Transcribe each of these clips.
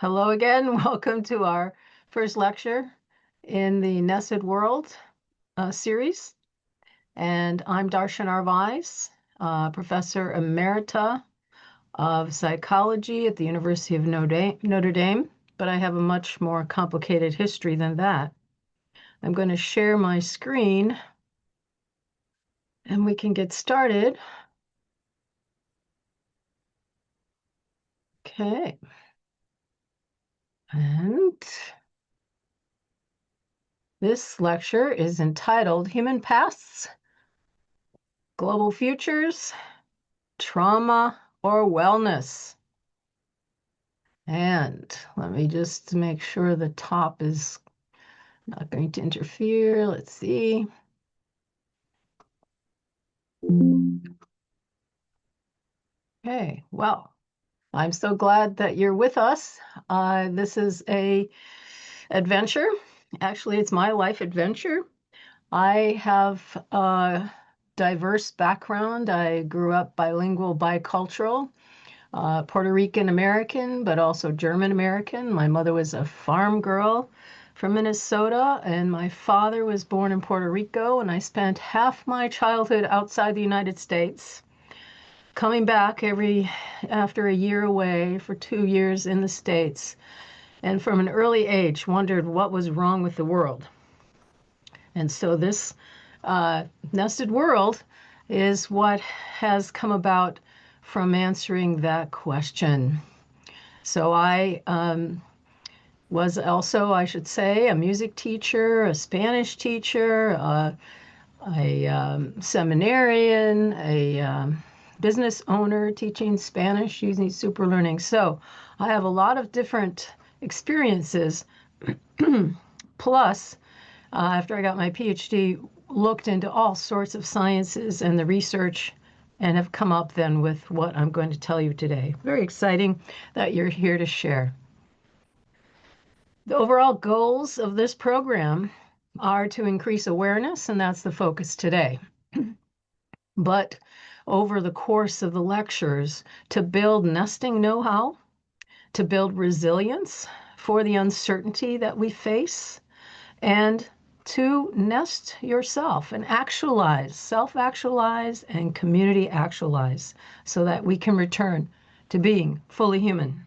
Hello again. Welcome to our first lecture in the Nested World series. And I'm Darcia Narvaez, Professor Emerita of Psychology at the University of Notre Dame, but I have a much more complicated history than that. I'm going to share my screen and we can get started. Okay. And this lecture is entitled Human Pasts, Global Futures, Trauma or Wellness. And let me just make sure the top is not going to interfere. Let's see. Okay, well, I'm so glad that you're with us. This is a adventure. Actually, it's my life adventure. I have a diverse background. I grew up bilingual, bicultural, Puerto Rican American, but also German American. My mother was a farm girl from Minnesota, and my father was born in Puerto Rico, and I spent half my childhood outside the United States, coming back after a year away for 2 years in the States, and from an early age wondered what was wrong with the world. And so this nested world is what has come about from answering that question. So I was also, I should say, a music teacher, a Spanish teacher, a seminarian, a business owner teaching Spanish using super learning. So I have a lot of different experiences. Plus, after I got my PhD, looked into all sorts of sciences and the research and have come up then with what I'm going to tell you today. Very exciting that you're here to share. The overall goals of this program are to increase awareness, and that's the focus today. But over the course of the lectures, to build nesting know-how, to build resilience for the uncertainty that we face, and to nest yourself and actualize, self-actualize and community actualize so that we can return to being fully human.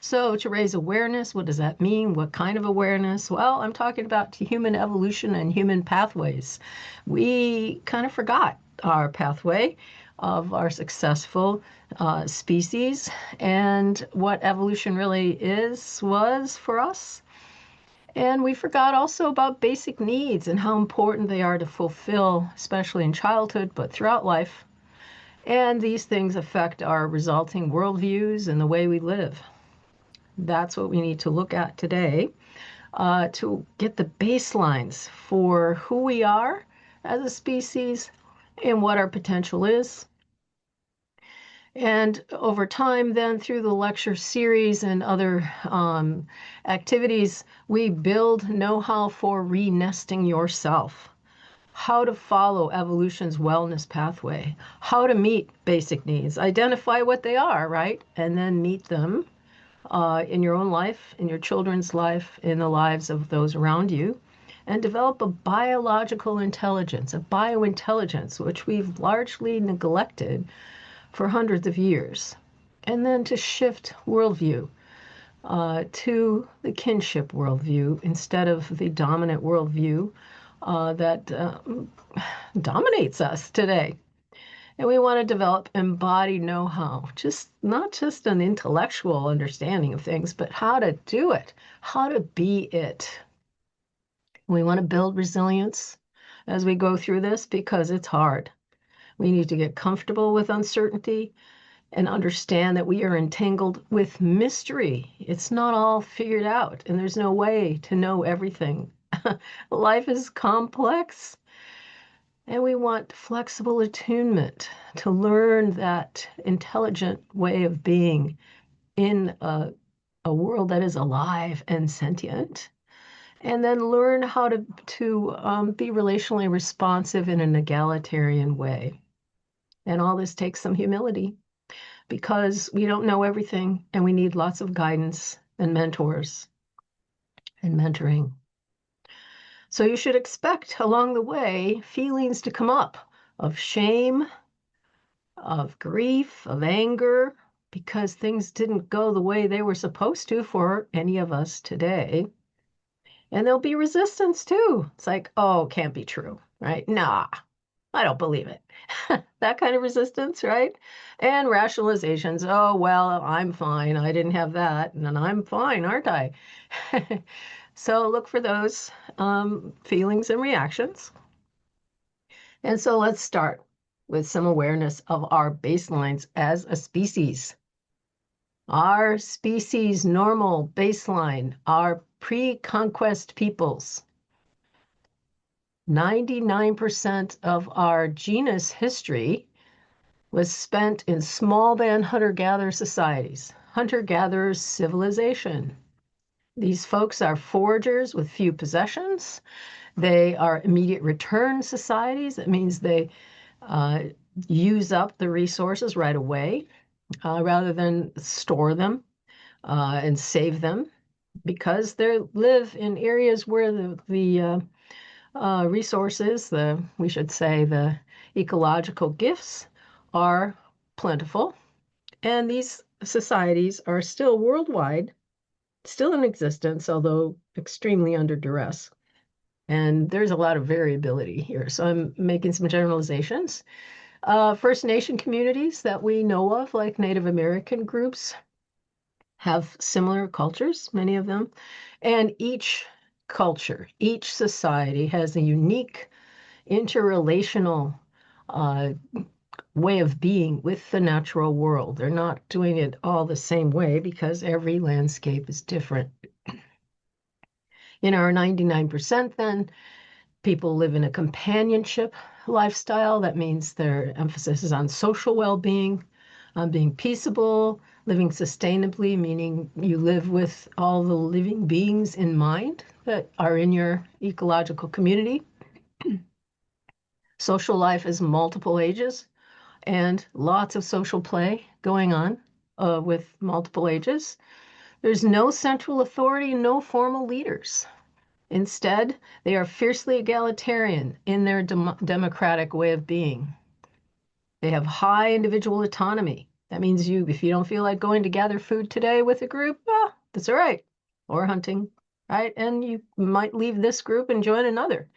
So to raise awareness, what does that mean? What kind of awareness? Well, I'm talking about human evolution and human pathways. We kind of forgot our pathway of our successful species and what evolution really was for us. And we forgot also about basic needs and how important they are to fulfill, especially in childhood, but throughout life. And these things affect our resulting worldviews and the way we live. That's what we need to look at today to get the baselines for who we are as a species and what our potential is. And over time, then through the lecture series and other activities, we build know-how for re-nesting yourself, how to follow evolution's wellness pathway, how to meet basic needs, identify what they are, right? And then meet them in your own life, in your children's life, in the lives of those around you, and develop a biological intelligence, a biointelligence, which we've largely neglected for hundreds of years. And then to shift worldview to the kinship worldview instead of the dominant worldview that dominates us today. And we want to develop embodied know-how, not just an intellectual understanding of things, but how to do it, how to be it. We want to build resilience as we go through this because it's hard. We need to get comfortable with uncertainty and understand that we are entangled with mystery. It's not all figured out, and there's no way to know everything. Life is complex. And we want flexible attunement to learn that intelligent way of being in a world that is alive and sentient, and then learn how to be relationally responsive in an egalitarian way. And all this takes some humility. because we don't know everything and we need lots of guidance and mentors and mentoring. So you should expect along the way feelings to come up of shame, of grief, of anger, because things didn't go the way they were supposed to for any of us today. And there'll be resistance too. It's like, oh, it can't be true, right? Nah, I don't believe it. That kind of resistance, right? And rationalizations. Oh, well, I'm fine. I didn't have that. And then I'm fine, aren't I? So look for those feelings and reactions. And so let's start with some awareness of our baselines as a species. Our species' normal baseline, our pre-conquest peoples. 99% of our genus history was spent in small band hunter-gatherer societies, hunter-gatherer civilization. These folks are foragers with few possessions. They are immediate return societies. That means they use up the resources right away rather than store them and save them, because they live in areas where the resources, we should say the ecological gifts, are plentiful. And these societies are still worldwide, still in existence, although extremely under duress. And there's a lot of variability here. So I'm making some generalizations. First Nation communities that we know of, like Native American groups, have similar cultures, many of them. And each culture, each society has a unique interrelational way of being with the natural world. They're not doing it all the same way because every landscape is different. In our 99%, then, people live in a companionship lifestyle. That means their emphasis is on social well-being, on being peaceable, living sustainably, meaning you live with all the living beings in mind that are in your ecological community. Social life is multiple ages and lots of social play going on with multiple ages. There's no central authority, no formal leaders. Instead, they are fiercely egalitarian in their democratic way of being. They have high individual autonomy. That means if you don't feel like going to gather food today with a group, that's all right. Or hunting, right? And you might leave this group and join another.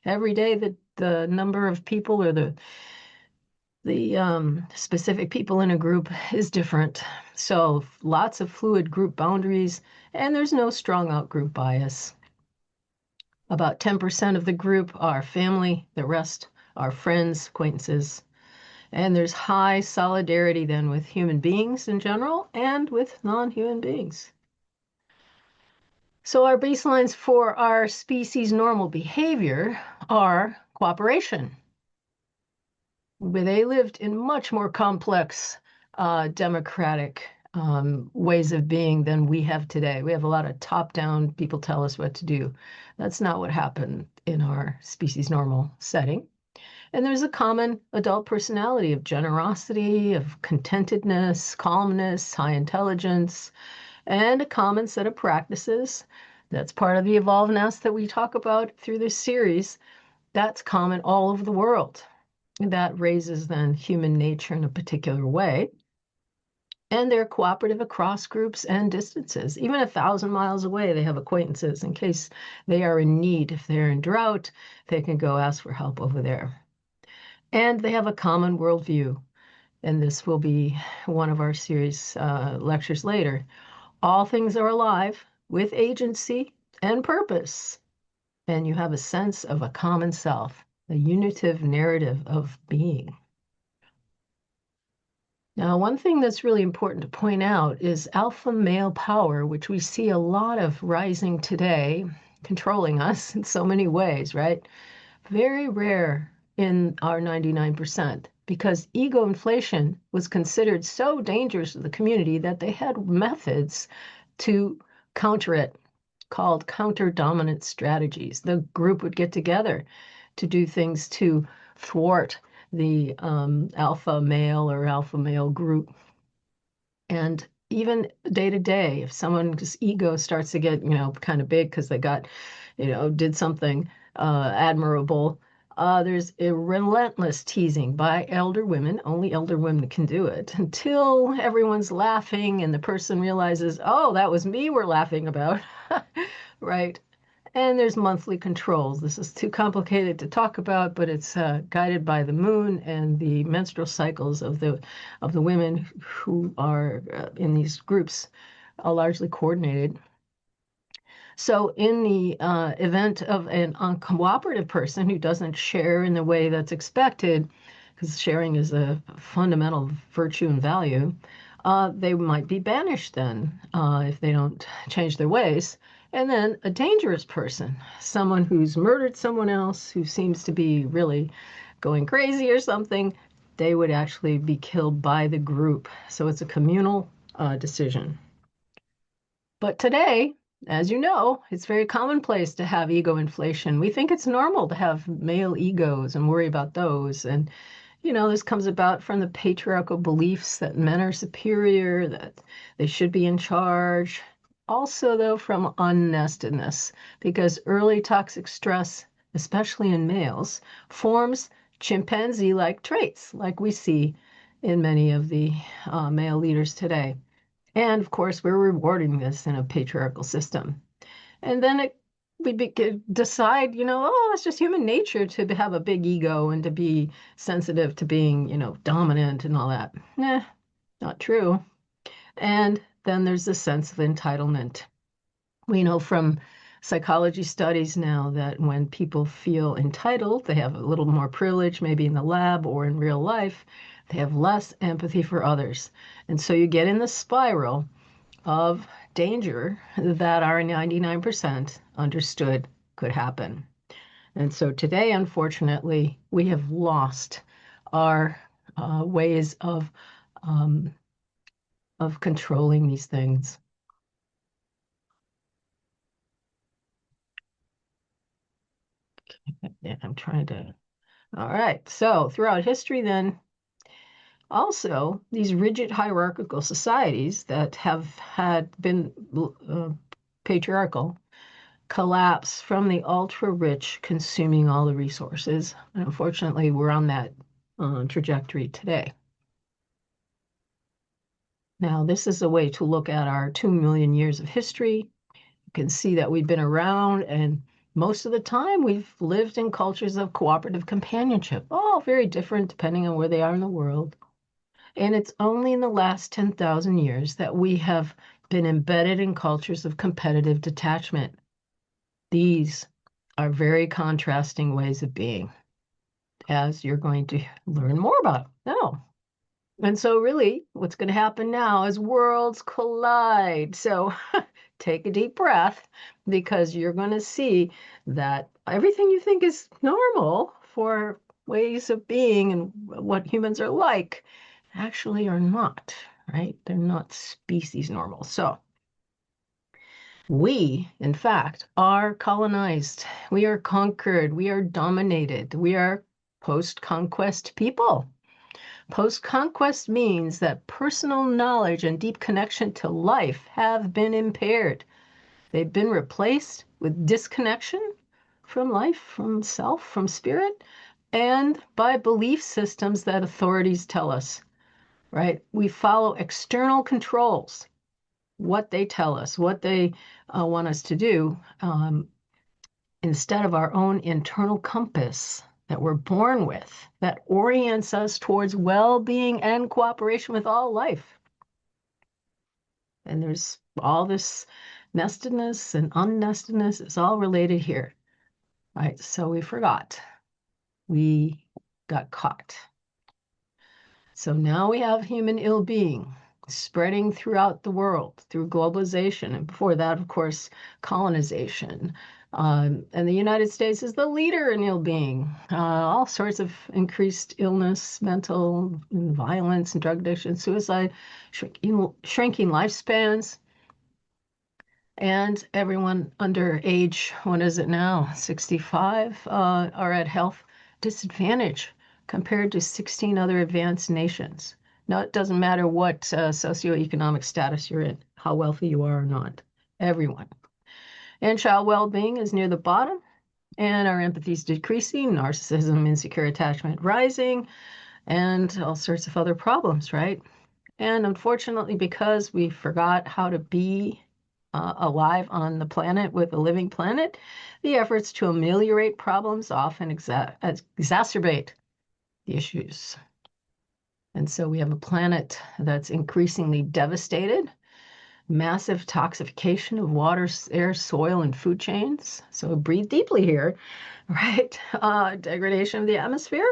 Every day the number of people or the specific people in a group is different. So lots of fluid group boundaries, and there's no strong out-group bias. About 10% of the group are family, the rest are friends, acquaintances. And there's high solidarity then with human beings in general and with non-human beings. So our baselines for our species' normal behavior are cooperation, where they lived in much more complex democratic ways of being than we have today. We have a lot of top-down, people tell us what to do. That's not what happened in our species normal setting. And there's a common adult personality of generosity, of contentedness, calmness, high intelligence, and a common set of practices. That's part of the Evolved Nest that we talk about through this series. That's common all over the world. That raises then human nature in a particular way. And they're cooperative across groups and distances. Even 1,000 miles away, they have acquaintances in case they are in need. If they're in drought, they can go ask for help over there. And they have a common worldview. And this will be one of our series lectures later. All things are alive with agency and purpose. And you have a sense of a common self, a unitive narrative of being. Now, one thing that's really important to point out is alpha male power, which we see a lot of rising today, controlling us in so many ways, right? Very rare in our 99%, because ego inflation was considered so dangerous to the community that they had methods to counter it, called counter-dominant strategies. The group would get together to do things to thwart the alpha male or alpha male group. And even day to day, if someone's ego starts to get, kind of big because they got, did something admirable, there's a relentless teasing by elder women. Only elder women can do it until everyone's laughing and the person realizes, oh, that was me we're laughing about, right? And there's monthly controls. This is too complicated to talk about, but it's guided by the moon and the menstrual cycles of the women who are in these groups, largely coordinated. So in the event of an uncooperative person who doesn't share in the way that's expected, because sharing is a fundamental virtue and value, they might be banished then if they don't change their ways. And then a dangerous person, someone who's murdered someone else, who seems to be really going crazy or something, they would actually be killed by the group. So it's a communal decision. But today, as you know, it's very commonplace to have ego inflation. We think it's normal to have male egos and worry about those. And this comes about from the patriarchal beliefs that men are superior, that they should be in charge. Also, though, from unnestedness, because early toxic stress, especially in males, forms chimpanzee-like traits, like we see in many of the male leaders today. And of course, we're rewarding this in a patriarchal system. And then we decide, oh, it's just human nature to have a big ego and to be sensitive to being, dominant and all that. Not true. And then there's the sense of entitlement. We know from psychology studies now that when people feel entitled, they have a little more privilege, maybe in the lab or in real life, they have less empathy for others. And so you get in the spiral of danger that our 99% understood could happen. And so today, unfortunately, we have lost our ways of controlling these things. Yeah, I'm trying to. All right. So throughout history, then, also these rigid hierarchical societies that have had been patriarchal collapse from the ultra rich consuming all the resources. And unfortunately, we're on that trajectory today. Now, this is a way to look at our 2 million years of history. You can see that we've been around, and most of the time we've lived in cultures of cooperative companionship, all very different depending on where they are in the world. And it's only in the last 10,000 years that we have been embedded in cultures of competitive detachment. These are very contrasting ways of being, as you're going to learn more about now. And so really, what's going to happen now is worlds collide. So take a deep breath, because you're going to see that everything you think is normal for ways of being and what humans are like actually are not, right? They're not species normal. So we, in fact, are colonized. We are conquered. We are dominated. We are post-conquest people. Post-conquest means that personal knowledge and deep connection to life have been impaired. They've been replaced with disconnection from life, from self, from spirit, and by belief systems that authorities tell us, right? We follow external controls, what they tell us, what they want us to do, instead of our own internal compass that we're born with, that orients us towards well-being and cooperation with all life. And there's all this nestedness and unnestedness. It's all related here, right? So we forgot. We got caught. So now we have human ill-being spreading throughout the world through globalization. And before that, of course, colonization. And the United States is the leader in ill-being. All sorts of increased illness, mental and violence, and drug addiction, suicide, shrinking lifespans. And everyone under age, what is it now, 65, are at health disadvantage compared to 16 other advanced nations. Now, it doesn't matter what socioeconomic status you're in, how wealthy you are or not, everyone. And child well-being is near the bottom, and our empathy is decreasing, narcissism, insecure attachment rising, and all sorts of other problems, right? And unfortunately, because we forgot how to be alive on the planet with a living planet, the efforts to ameliorate problems often exacerbate the issues. And so we have a planet that's increasingly devastated, massive toxification of water, air, soil, and food chains. So breathe deeply here, right? Degradation of the atmosphere,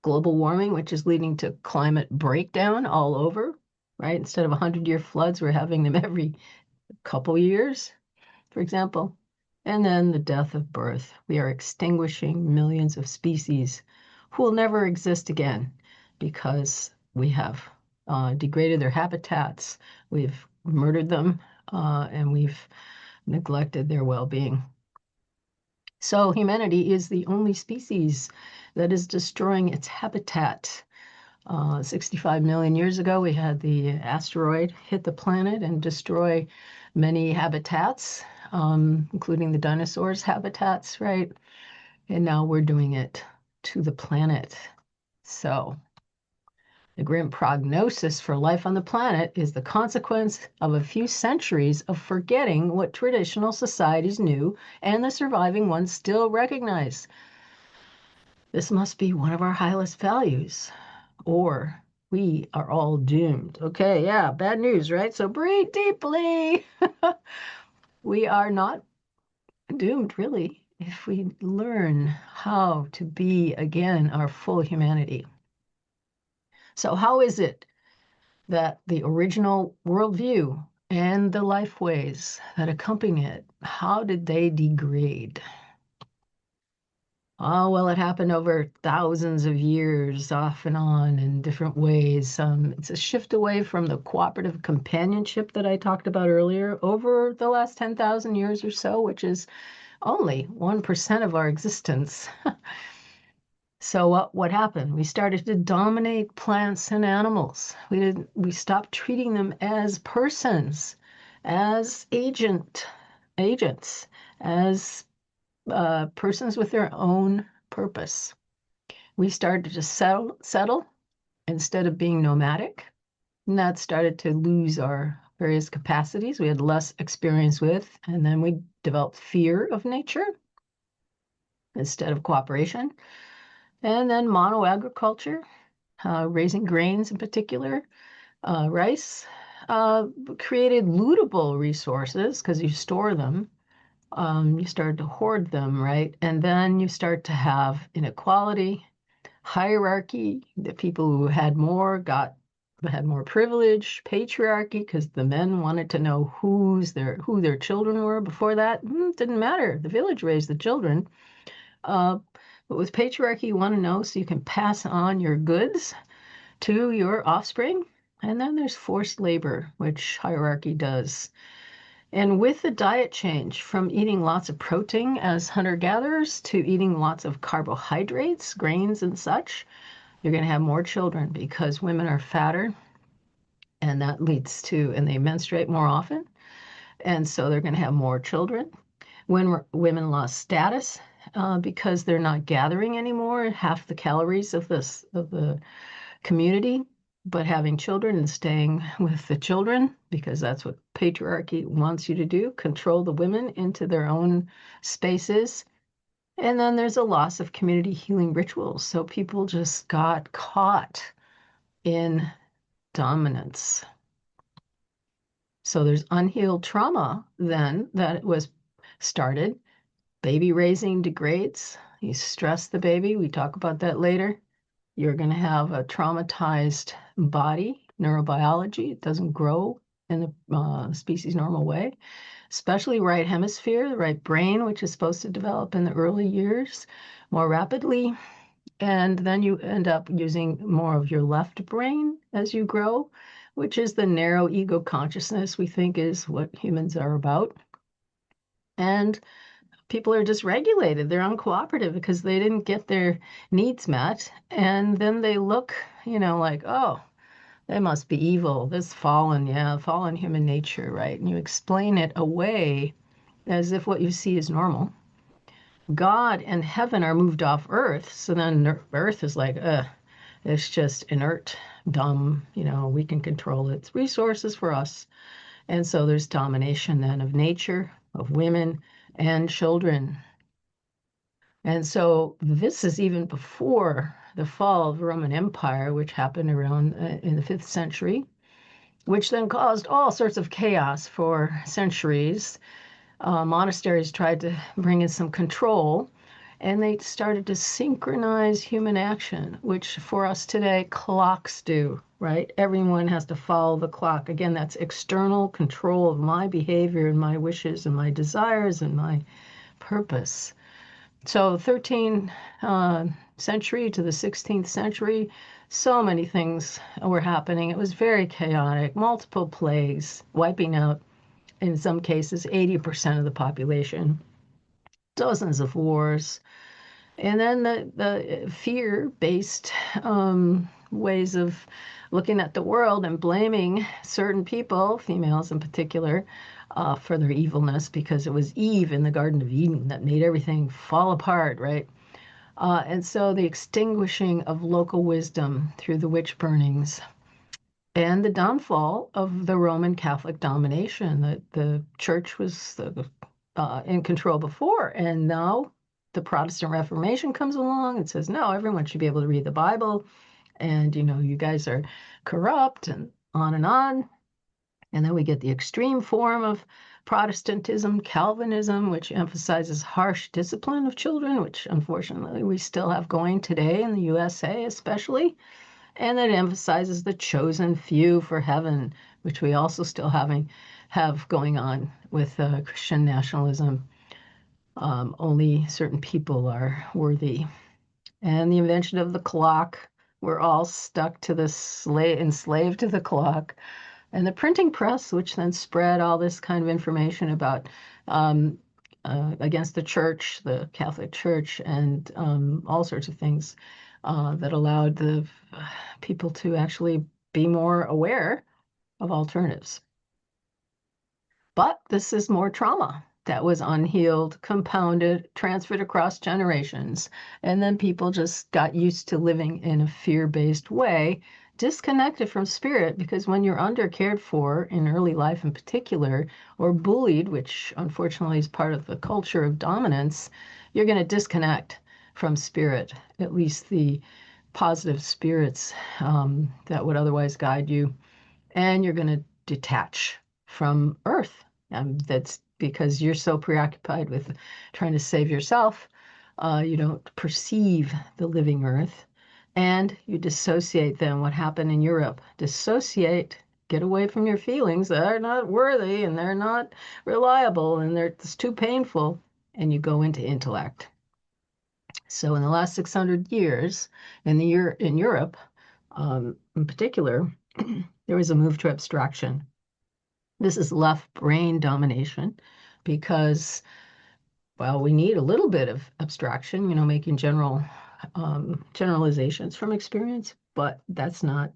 global warming, which is leading to climate breakdown all over, right? Instead of 100-year floods, we're having them every couple years, for example. And then the death of birth. We are extinguishing millions of species who will never exist again because we have degraded their habitats, we've murdered them, and we've neglected their well-being. So humanity is the only species that is destroying its habitat. 65 million years ago, we had the asteroid hit the planet and destroy many habitats, including the dinosaurs' habitats, right? And now we're doing it to the planet. So the grim prognosis for life on the planet is the consequence of a few centuries of forgetting what traditional societies knew and the surviving ones still recognize. This must be one of our highest values, or we are all doomed. Okay, yeah, bad news, right? So breathe deeply. We are not doomed, really, if we learn how to be, again, our full humanity. So how is it that the original worldview and the life ways that accompany it, how did they degrade? Oh, well, it happened over thousands of years, off and on in different ways. It's a shift away from the cooperative companionship that I talked about earlier over the last 10,000 years or so, which is only 1% of our existence. So what happened? We started to dominate plants and animals. We stopped treating them as persons, as agents, as persons with their own purpose. We started to settle instead of being nomadic, and that started to lose our various capacities we had less experience with, and then we developed fear of nature instead of cooperation. And then monoagriculture, raising grains in particular, rice, created lootable resources because you store them. You start to hoard them, right? And then you start to have inequality, hierarchy. The people who had more had more privilege, patriarchy, because the men wanted to know who their children were. Before that, didn't matter. The village raised the children. But with patriarchy, you want to know so you can pass on your goods to your offspring. And then there's forced labor, which hierarchy does. And with the diet change from eating lots of protein as hunter-gatherers to eating lots of carbohydrates, grains and such, you're going to have more children because women are fatter, and that leads to, and they menstruate more often, and so they're going to have more children. When women lost status, because they're not gathering anymore, half the calories of the community, but having children and staying with the children, because that's what patriarchy wants you to do, control the women into their own spaces. And then there's a loss of community healing rituals. So people just got caught in dominance. So there's unhealed trauma then that was started. Baby raising degrades. You stress the baby. We talk about that later. You're going to have a traumatized body, neurobiology. It doesn't grow in the species normal way, especially right hemisphere, the right brain, which is supposed to develop in the early years more rapidly. And then you end up using more of your left brain as you grow, which is the narrow ego consciousness we think is what humans are about. And people are dysregulated. They're uncooperative because they didn't get their needs met. And then they look, like, oh, they must be evil. This fallen, fallen human nature, right? And you explain it away as if what you see is normal. God and heaven are moved off earth. So then earth is like, it's just inert, dumb, we can control its resources for us. And so there's domination then of nature, of women and children. And so this is even before the fall of the Roman Empire, which happened around in the 5th century, which then caused all sorts of chaos for centuries. Monasteries tried to bring in some control, and they started to synchronize human action, which for us today, clocks do, right? Everyone has to follow the clock. Again, that's external control of my behavior and my wishes and my desires and my purpose. So 13th century to the 16th century, so many things were happening. It was very chaotic, multiple plagues, wiping out, in some cases, 80% of the population, dozens of wars. And then the fear-based ways of looking at the world and blaming certain people, females in particular, for their evilness, because it was Eve in the Garden of Eden that made everything fall apart, right? And so the extinguishing of local wisdom through the witch burnings and the downfall of the Roman Catholic domination. The church was in control before, and now the Protestant Reformation comes along and says, no, everyone should be able to read the Bible, and, you guys are corrupt, and on and on. And then we get the extreme form of Protestantism, Calvinism, which emphasizes harsh discipline of children, which unfortunately we still have going today in the USA especially. And it emphasizes the chosen few for heaven, which we also still have going on with Christian nationalism. Only certain people are worthy. And the invention of the clock, we're all stuck to enslaved to the clock. And the printing press, which then spread all this kind of information about against the church, the Catholic Church, and all sorts of things that allowed the people to actually be more aware of alternatives. But this is more trauma that was unhealed, compounded, transferred across generations. And then people just got used to living in a fear-based way, disconnected from spirit, because when you're under-cared for in early life in particular, or bullied, which unfortunately is part of the culture of dominance, you're going to disconnect from spirit, at least the positive spirits that would otherwise guide you, and you're going to detach from earth. That's because you're so preoccupied with trying to save yourself, you don't perceive the living earth, and you dissociate. Then what happened in Europe? Dissociate, get away from your feelings. They're not worthy, and they're not reliable, and it's too painful, and you go into intellect. So in the last 600 years, in Europe, in particular, there was a move to abstraction. This is left brain domination because, well, we need a little bit of abstraction, making generalizations from experience, but that's not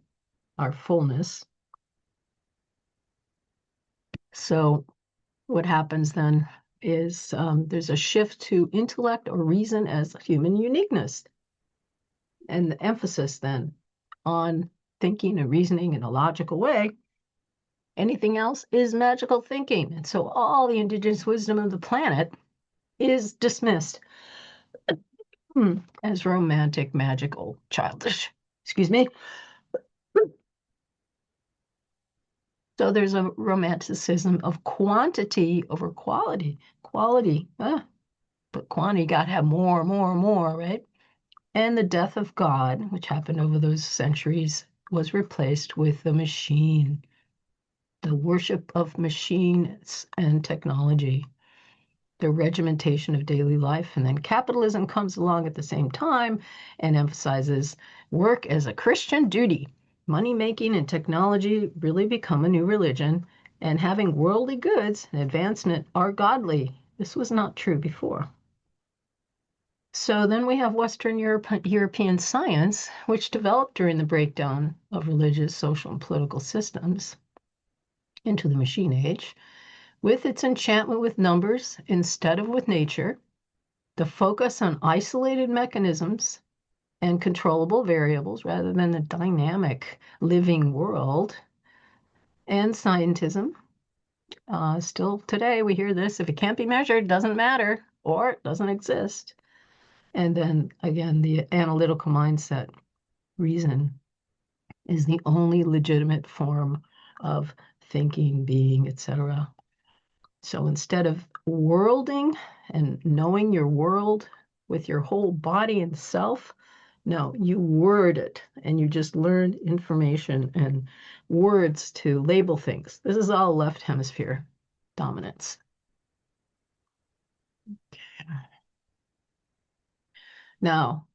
our fullness. So what happens then is there's a shift to intellect or reason as human uniqueness, and the emphasis then on thinking and reasoning in a logical way. Anything else is magical thinking. And so all the indigenous wisdom of the planet is dismissed as romantic, magical, childish. Excuse me. So there's a romanticism of quantity over quality. Quality, but quantity got to have more, right? And the death of God, which happened over those centuries, was replaced with the machine. The worship of machines and technology, the regimentation of daily life. And then capitalism comes along at the same time and emphasizes work as a Christian duty. Money making and technology really become a new religion, and having worldly goods and advancement are godly. This was not true before. So then we have Western European science, which developed during the breakdown of religious, social, and political systems into the machine age, with its enchantment with numbers instead of with nature, the focus on isolated mechanisms and controllable variables rather than the dynamic living world, and scientism. Still today, we hear this: if it can't be measured, it doesn't matter, or it doesn't exist. And then again, the analytical mindset, reason is the only legitimate form of thinking, being, etc. So instead of worlding and knowing your world with your whole body and self, no, you word it and you just learn information and words to label things. This is all left hemisphere dominance. Now,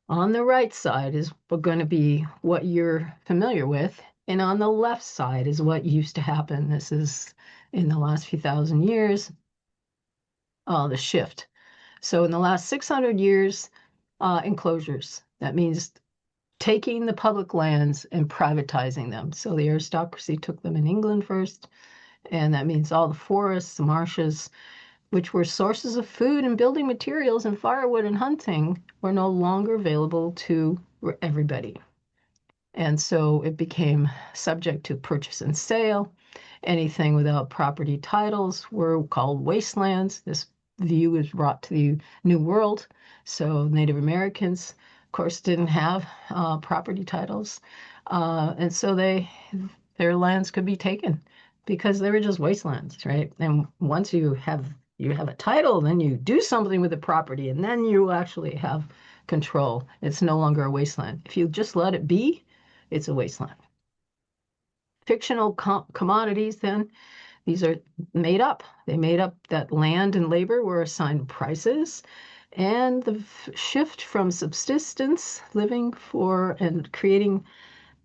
on the right side is going to be what you're familiar with, and on the left side is what used to happen. This is in the last few thousand years, the shift. So in the last 600 years, enclosures. That means taking the public lands and privatizing them. So the aristocracy took them in England first, and that means all the forests, the marshes, which were sources of food and building materials and firewood and hunting, were no longer available to everybody. And so it became subject to purchase and sale. Anything without property titles were called wastelands. This view was brought to the New World. So Native Americans, of course, didn't have property titles. And so their lands could be taken because they were just wastelands, right? And once you have a title, then you do something with the property, and then you actually have control. It's no longer a wasteland. If you just let it be, it's a wasteland. Fictional commodities, then, these are made up. They made up that land and labor were assigned prices, and the shift from subsistence, living for and creating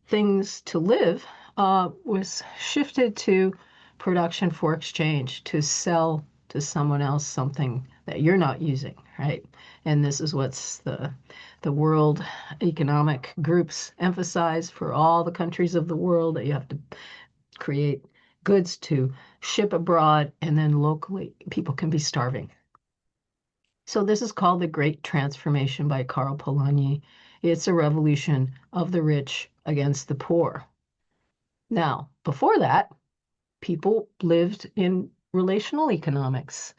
things to live, was shifted to production for exchange, to sell to someone else something that you're not using, right? And this is what's the world economic groups emphasize for all the countries of the world, that you have to create goods to ship abroad, and then locally people can be starving. So this is called the Great Transformation by Karl Polanyi. It's a revolution of the rich against the poor. Now, before that, people lived in relational economics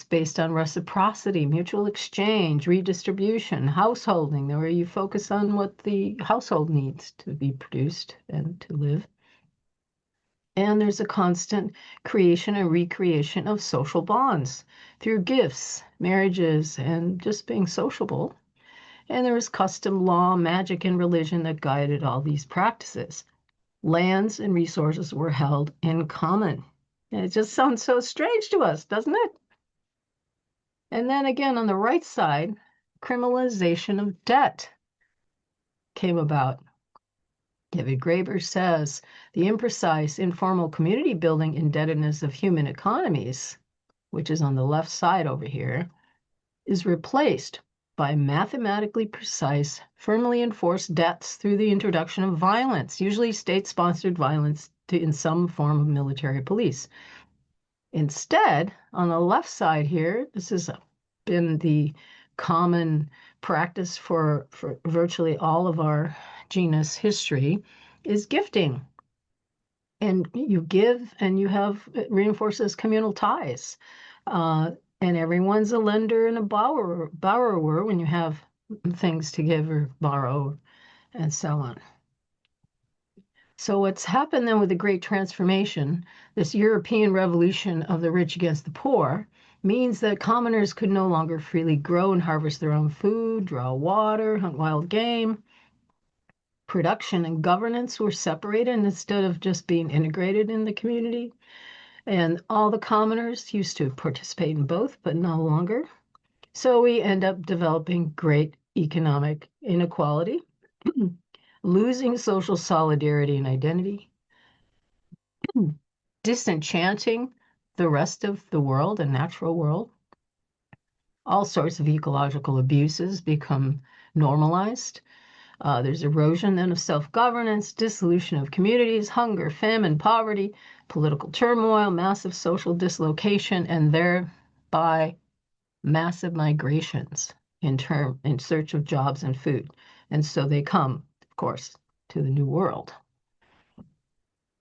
based on reciprocity, mutual exchange, redistribution, householding, where you focus on what the household needs to be produced and to live. And there's a constant creation and recreation of social bonds through gifts, marriages, and just being sociable. And there was custom, law, magic, and religion that guided all these practices. Lands and resources were held in common. And it just sounds so strange to us, doesn't it? And then again, on the right side, criminalization of debt came about. David Graeber says the imprecise, informal community building indebtedness of human economies, which is on the left side over here, is replaced by mathematically precise, firmly enforced debts through the introduction of violence, usually state-sponsored violence in some form of military police. Instead, on the left side here, this has been the common practice for virtually all of our genus history, is gifting. And you give and you have, it reinforces communal ties. And everyone's a lender and a borrower when you have things to give or borrow, and so on. So what's happened then with the Great Transformation, this European revolution of the rich against the poor, means that commoners could no longer freely grow and harvest their own food, draw water, hunt wild game. Production and governance were separated instead of just being integrated in the community. And all the commoners used to participate in both, but no longer. So we end up developing great economic inequality, losing social solidarity and identity, disenchanting the rest of the world and natural world. All sorts of ecological abuses become normalized. There's erosion then of self-governance, dissolution of communities, hunger, famine, poverty, political turmoil, massive social dislocation, and thereby massive migrations in search of jobs and food. And so they come, of course, to the New World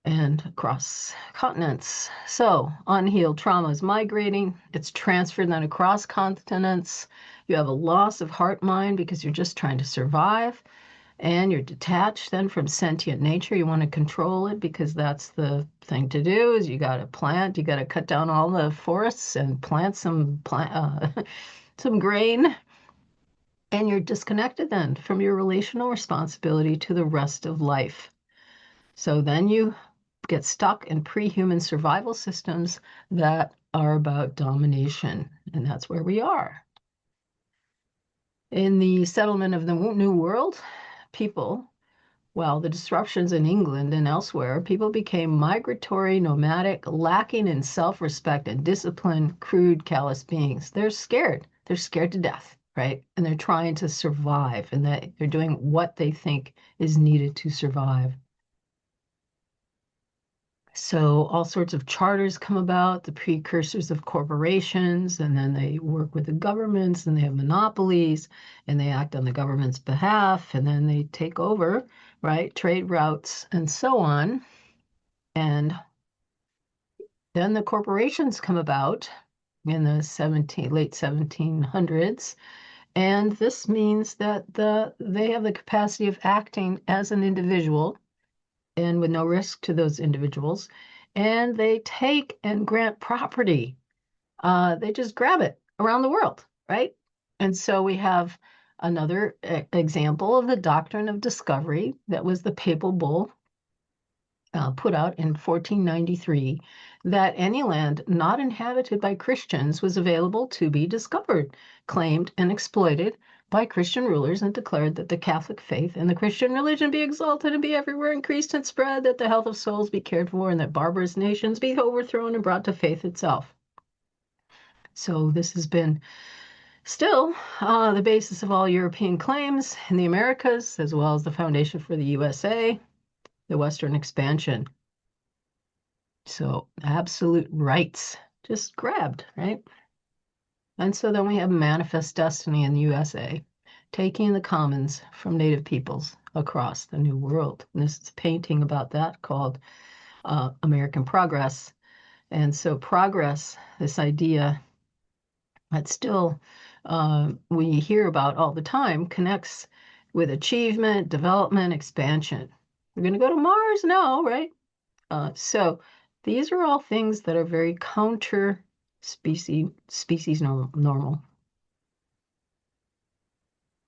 and across continents. So unhealed trauma is migrating. It's transferred then across continents. You have a loss of heart mind because you're just trying to survive. And you're detached then from sentient nature. You want to control it because that's the thing to do is you got to plant, you got to cut down all the forests and plant some some grain. And you're disconnected then from your relational responsibility to the rest of life. So then you get stuck in pre-human survival systems that are about domination. And that's where we are. In the settlement of the New World, people, well, the disruptions in England and elsewhere, people became migratory, nomadic, lacking in self-respect and discipline, crude, callous beings. They're scared. They're scared to death, right? And they're trying to survive, and they're doing what they think is needed to survive. So all sorts of charters come about, the precursors of corporations, and then they work with the governments, and they have monopolies, and they act on the government's behalf, and then they take over, right, trade routes, and so on. And then the corporations come about in the late 1700s, and this means that they have the capacity of acting as an individual and with no risk to those individuals. And they take and grant property. They just grab it around the world, right? And so we have another example of the doctrine of discovery that was the papal bull put out in 1493, that any land not inhabited by Christians was available to be discovered, claimed, and exploited by Christian rulers, and declared that the Catholic faith and the Christian religion be exalted and be everywhere increased and spread, that the health of souls be cared for, and that barbarous nations be overthrown and brought to faith itself. So this has been still the basis of all European claims in the Americas, as well as the foundation for the USA, the Western expansion. So absolute rights just grabbed, right? And so then we have manifest destiny in the USA, taking the commons from native peoples across the New World. And this is a painting about that called American Progress. And so progress, this idea that still we hear about all the time, connects with achievement, development, expansion. We're going to go to Mars now, right? So these are all things that are very counter species normal.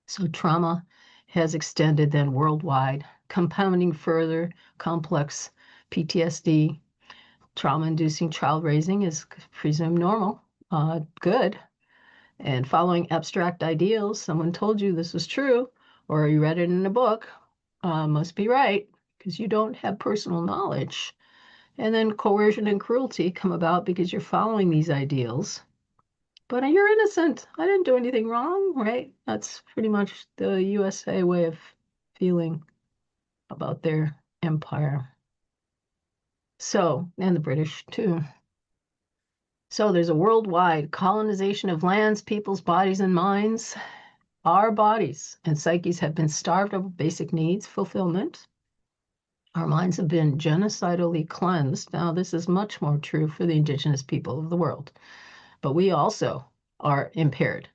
So trauma has extended then worldwide, compounding further complex PTSD. Trauma-inducing child raising is presumed normal, good. And following abstract ideals, someone told you this was true, or you read it in a book, must be right, because you don't have personal knowledge. And then coercion and cruelty come about because you're following these ideals. But you're innocent. I didn't do anything wrong, right? That's pretty much the USA way of feeling about their empire. So, and the British too. So there's a worldwide colonization of lands, peoples, bodies, and minds. Our bodies and psyches have been starved of basic needs fulfillment. Our minds have been genocidally cleansed. Now, this is much more true for the indigenous people of the world, but we also are impaired.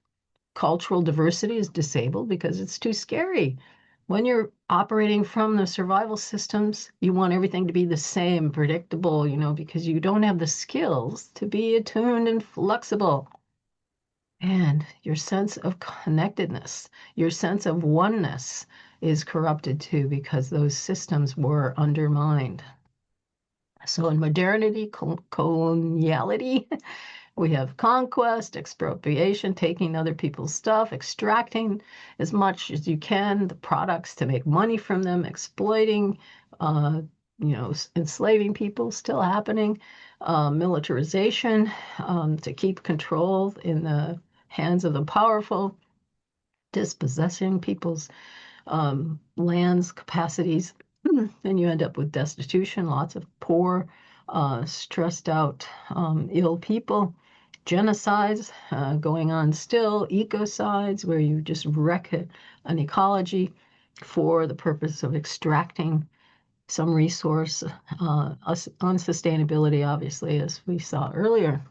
Cultural diversity is disabled because it's too scary. When you're operating from the survival systems, you want everything to be the same, predictable, because you don't have the skills to be attuned and flexible. And your sense of connectedness, your sense of oneness is corrupted too because those systems were undermined. So in modernity, coloniality, we have conquest, expropriation, taking other people's stuff, extracting as much as you can, the products to make money from them, exploiting enslaving people still happening, militarization to keep control in the hands of the powerful, dispossessing people's lands, capacities, and you end up with destitution, lots of poor, stressed out, ill people, genocides going on still, ecocides, where you just wreck an ecology for the purpose of extracting some resource, unsustainability, obviously, as we saw earlier.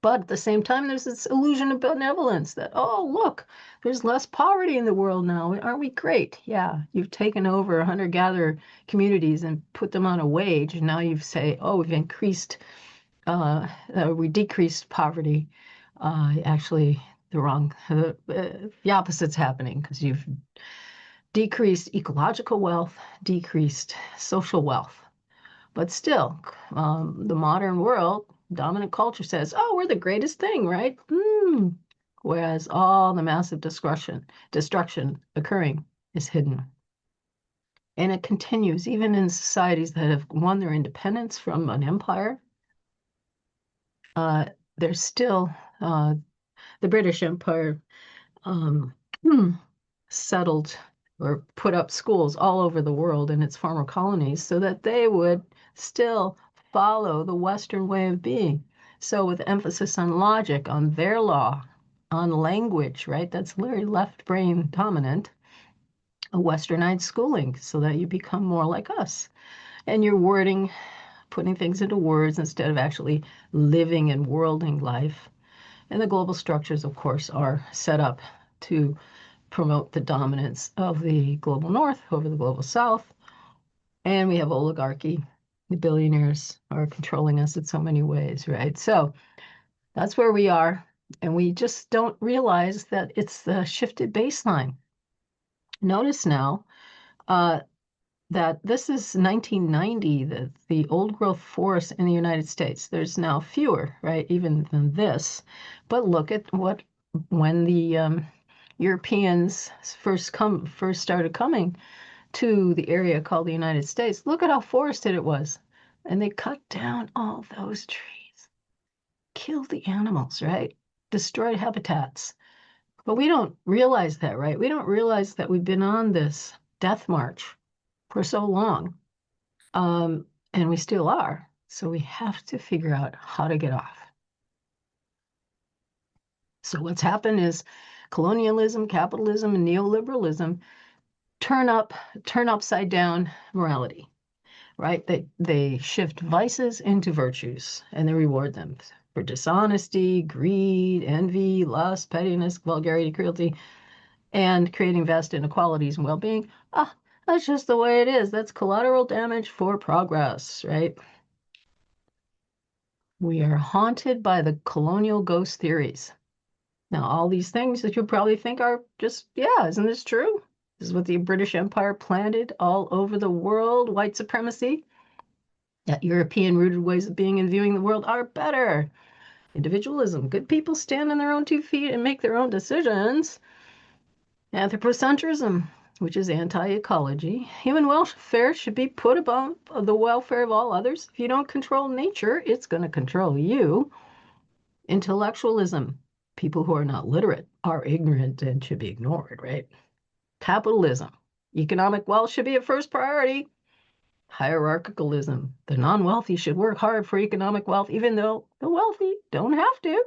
But at the same time, there's this illusion of benevolence that, oh, look, there's less poverty in the world now. Aren't we great? Yeah, you've taken over hunter-gatherer communities and put them on a wage. And now you say, oh, we decreased poverty. Actually, the opposite's happening because you've decreased ecological wealth, decreased social wealth. But still, the modern world, dominant culture says, oh, we're the greatest thing, right? Whereas all the massive destruction occurring is hidden. And it continues even in societies that have won their independence from an empire. There's still the British Empire settled or put up schools all over the world in its former colonies so that they would still follow the Western way of being. So with emphasis on logic, on their law, on language, right? That's very left brain dominant, a westernized schooling so that you become more like us. And you're wording, putting things into words instead of actually living and worlding life. And the global structures, of course, are set up to promote the dominance of the global north over the global south. And we have oligarchy. The billionaires are controlling us in so many ways, right? So that's where we are. And we just don't realize that it's the shifted baseline. Notice now that this is 1990, the old growth forests in the United States. There's now fewer, right, even than this. But look at when the Europeans first started coming to the area called the United States. Look at how forested it was. And they cut down all those trees, killed the animals, right? Destroyed habitats. But we don't realize that, right? We don't realize that we've been on this death march for so long. And we still are. So we have to figure out how to get off. So what's happened is colonialism, capitalism, and neoliberalism turn upside down morality, right? They shift vices into virtues and they reward them for dishonesty, greed, envy, lust, pettiness, vulgarity, cruelty, and creating vast inequalities and well-being. That's just the way it is. That's collateral damage for progress, right? We are haunted by the colonial ghost theories. Now, all these things that you probably think are just, yeah, isn't this true? This is what the British Empire planted all over the world, white supremacy. That European-rooted ways of being and viewing the world are better. Individualism, good people stand on their own 2 feet and make their own decisions. Anthropocentrism, which is anti-ecology. Human welfare should be put above the welfare of all others. If you don't control nature, it's going to control you. Intellectualism, people who are not literate are ignorant and should be ignored, right? Capitalism, economic wealth should be a first priority. Hierarchicalism, the non-wealthy should work hard for economic wealth, even though the wealthy don't have to.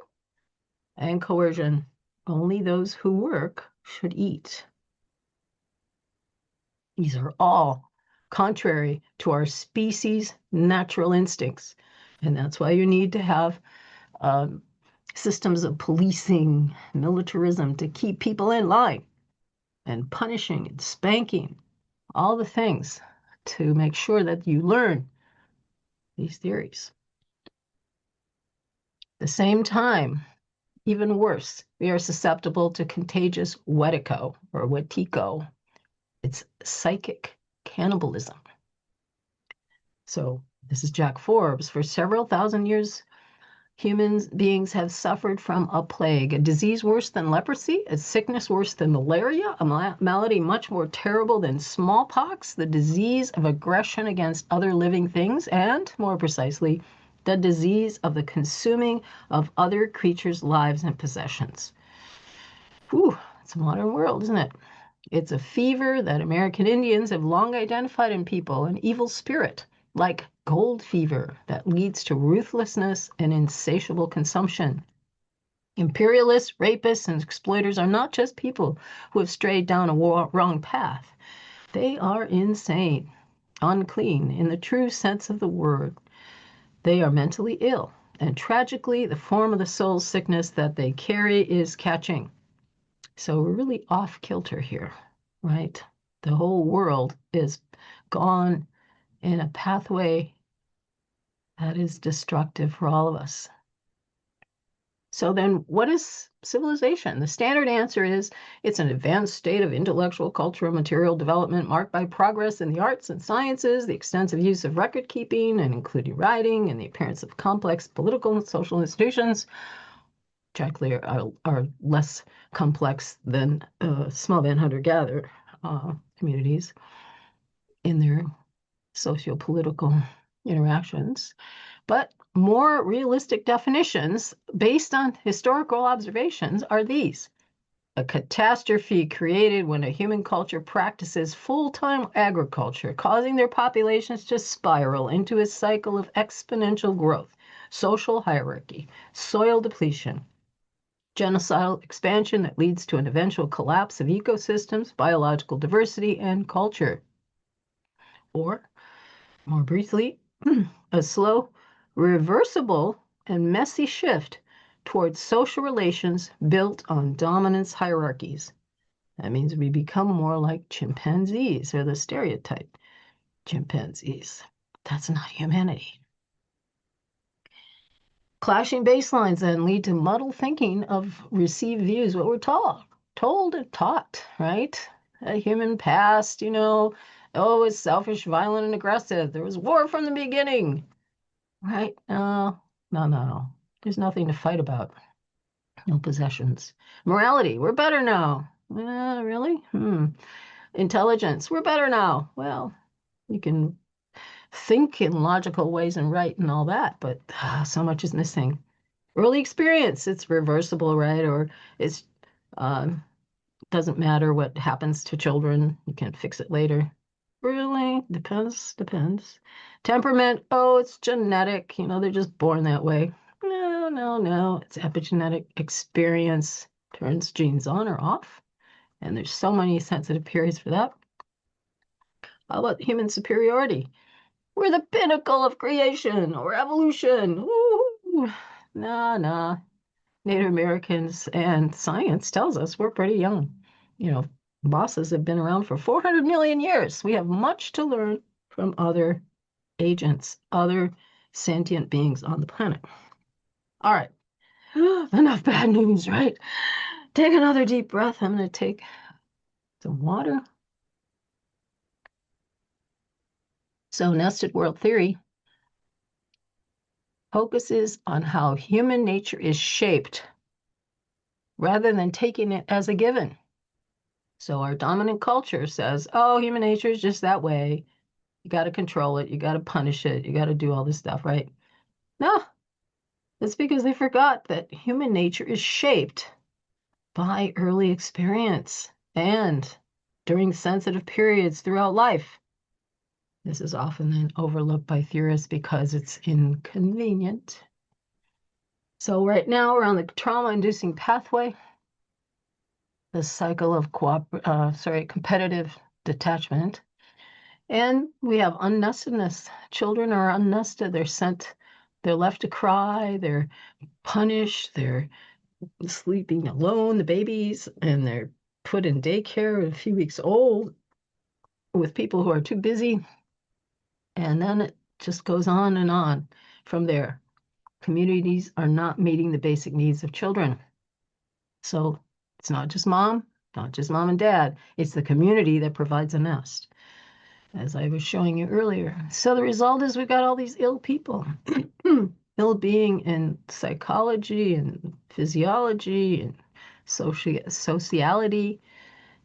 And coercion, only those who work should eat. These are all contrary to our species' natural instincts. And that's why you need to have systems of policing, militarism to keep people in line, and punishing and spanking, all the things to make sure that you learn these theories. At the same time, even worse, we are susceptible to contagious wetico or wetiko. It's psychic cannibalism. So this is Jack Forbes. For several thousand years, Human beings have suffered from a plague, a disease worse than leprosy, a sickness worse than malaria, a malady much more terrible than smallpox, the disease of aggression against other living things, and, more precisely, the disease of the consuming of other creatures' lives and possessions. Whew, it's a modern world, isn't it? It's a fever that American Indians have long identified in people, an evil spirit, like gold fever that leads to ruthlessness and insatiable consumption. Imperialists, rapists, and exploiters are not just people who have strayed down a wrong path. They are insane, unclean in the true sense of the word. They are mentally ill, and tragically, the form of the soul sickness that they carry is catching. So we're really off kilter here, right? The whole world is gone in a pathway that is destructive for all of us. So then what is civilization? The standard answer is it's an advanced state of intellectual, cultural, material development marked by progress in the arts and sciences, the extensive use of record keeping and including writing, and the appearance of complex political and social institutions, which actually are less complex than small band hunter-gatherer communities in their socio-political interactions. But more realistic definitions based on historical observations are these: a catastrophe created when a human culture practices full-time agriculture, causing their populations to spiral into a cycle of exponential growth, social hierarchy, soil depletion, genocidal expansion that leads to an eventual collapse of ecosystems, biological diversity, and culture. Or, more briefly, a slow, reversible, and messy shift towards social relations built on dominance hierarchies. That means we become more like chimpanzees, or the stereotype chimpanzees. That's not humanity. Clashing baselines then lead to muddled thinking of received views, what we're told and taught, right? A human past, oh, it's selfish, violent, and aggressive. There was war from the beginning, right? No. There's nothing to fight about. No possessions. Morality, we're better now. Really? Intelligence, we're better now. Well, you can think in logical ways and write and all that, but so much is missing. Early experience, it's reversible, right? Or it's doesn't matter what happens to children. You can fix it later. Really? Depends. Temperament, oh, it's genetic. They're just born that way. No. It's epigenetic experience turns genes on or off. And there's so many sensitive periods for that. How about human superiority? We're the pinnacle of creation or evolution. Woo-hoo. Nah. Native Americans and science tells us we're pretty young. Bosses have been around for 400 million years. We have much to learn from other agents, other sentient beings on the planet. All right, enough bad news, right? Take another deep breath. I'm going to take some water. So nested world theory focuses on how human nature is shaped rather than taking it as a given. So our dominant culture says, oh, human nature is just that way. You got to control it. You got to punish it. You got to do all this stuff, right? No, that's because they forgot that human nature is shaped by early experience and during sensitive periods throughout life. This is often then overlooked by theorists because it's inconvenient. So right now we're on the trauma-inducing pathway, the cycle of competitive detachment. And we have unnestedness. Children are unnested. They're left to cry, they're punished, they're sleeping alone, the babies, and they're put in daycare at a few weeks old with people who are too busy. And then it just goes on and on from there. Communities are not meeting the basic needs of children. So it's not just mom and dad, it's the community that provides a nest, as I was showing you earlier. So the result is we've got all these ill people. And ill-being in psychology and physiology and sociality.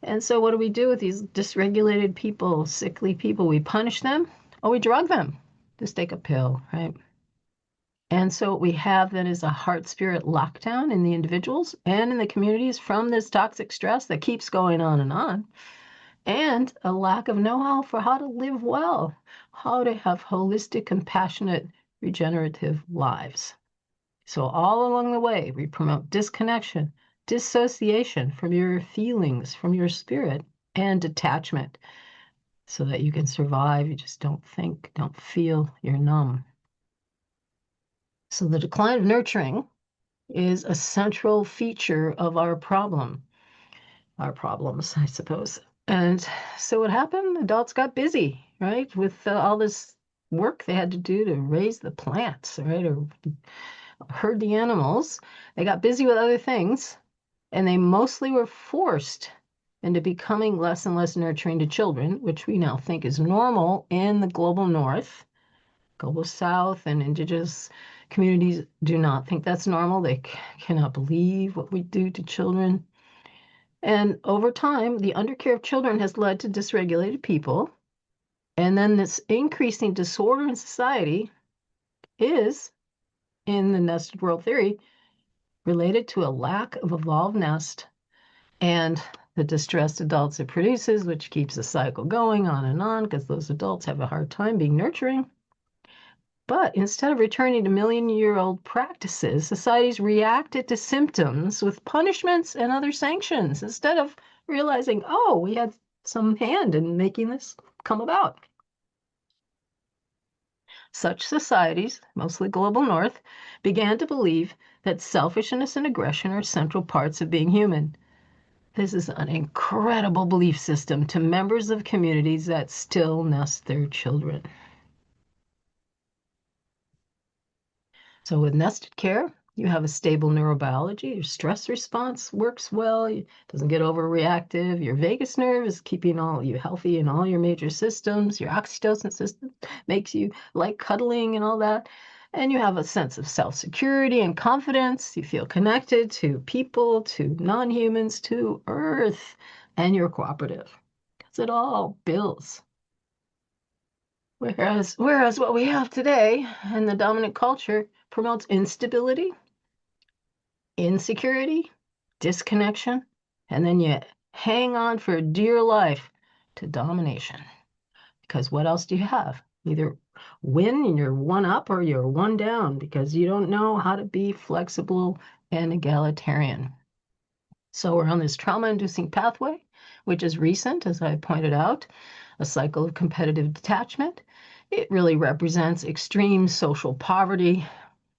And so what do we do with these dysregulated people, sickly people? We punish them or we drug them. Just take a pill, right? And so what we have then is a heart-spirit lockdown in the individuals and in the communities from this toxic stress that keeps going on, and a lack of know-how for how to live well, how to have holistic, compassionate, regenerative lives. So all along the way, we promote disconnection, dissociation from your feelings, from your spirit, and detachment so that you can survive. You just don't think, don't feel, you're numb. So the decline of nurturing is a central feature of our problems, I suppose. And so what happened? Adults got busy, right, with all this work they had to do to raise the plants, right, or herd the animals. They got busy with other things, and they mostly were forced into becoming less and less nurturing to children, which we now think is normal in the global north. Global south and indigenous communities do not think that's normal. They cannot believe what we do to children. And over time, the undercare of children has led to dysregulated people. And then this increasing disorder in society is, in the nested world theory, related to a lack of evolved nest and the distressed adults it produces, which keeps the cycle going on and on because those adults have a hard time being nurturing. But instead of returning to million-year-old practices, societies reacted to symptoms with punishments and other sanctions instead of realizing, oh, we had some hand in making this come about. Such societies, mostly global north, began to believe that selfishness and aggression are central parts of being human. This is an incredible belief system to members of communities that still nest their children. So with nested care, you have a stable neurobiology, your stress response works well, it doesn't get overreactive, your vagus nerve is keeping all you healthy in all your major systems, your oxytocin system makes you like cuddling and all that, and you have a sense of self-security and confidence, you feel connected to people, to non-humans, to Earth, and you're cooperative, because it all builds. Whereas what we have today in the dominant culture promotes instability, insecurity, disconnection, and then you hang on for dear life to domination. Because what else do you have? Either win and you're one up or you're one down because you don't know how to be flexible and egalitarian. So we're on this trauma-inducing pathway, which is recent, as I pointed out, a cycle of competitive detachment. It really represents extreme social poverty,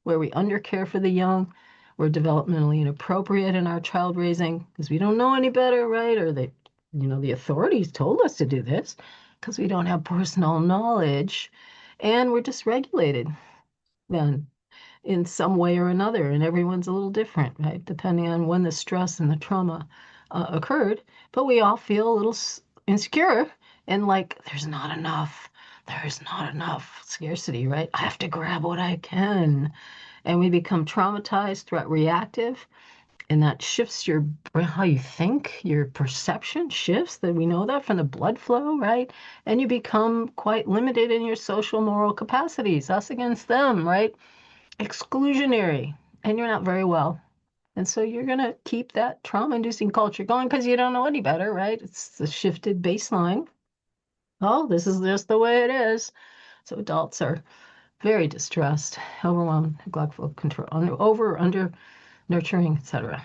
where we undercare for the young, we're developmentally inappropriate in our child raising because we don't know any better, right? Or the authorities told us to do this because we don't have personal knowledge, and we're dysregulated then in some way or another, and everyone's a little different, right? Depending on when the stress and the trauma occurred, but we all feel a little insecure and like there's not enough. There's not enough scarcity, right? I have to grab what I can. And we become traumatized, threat reactive, and that shifts how you think, your perception shifts, that we know that from the blood flow, right? And you become quite limited in your social moral capacities, us against them, right? Exclusionary, and you're not very well. And so you're going to keep that trauma-inducing culture going because you don't know any better, right? It's the shifted baseline. Oh, this is just the way it is. So adults are very distressed, overwhelmed, neglectful, control, over, under, nurturing, etc.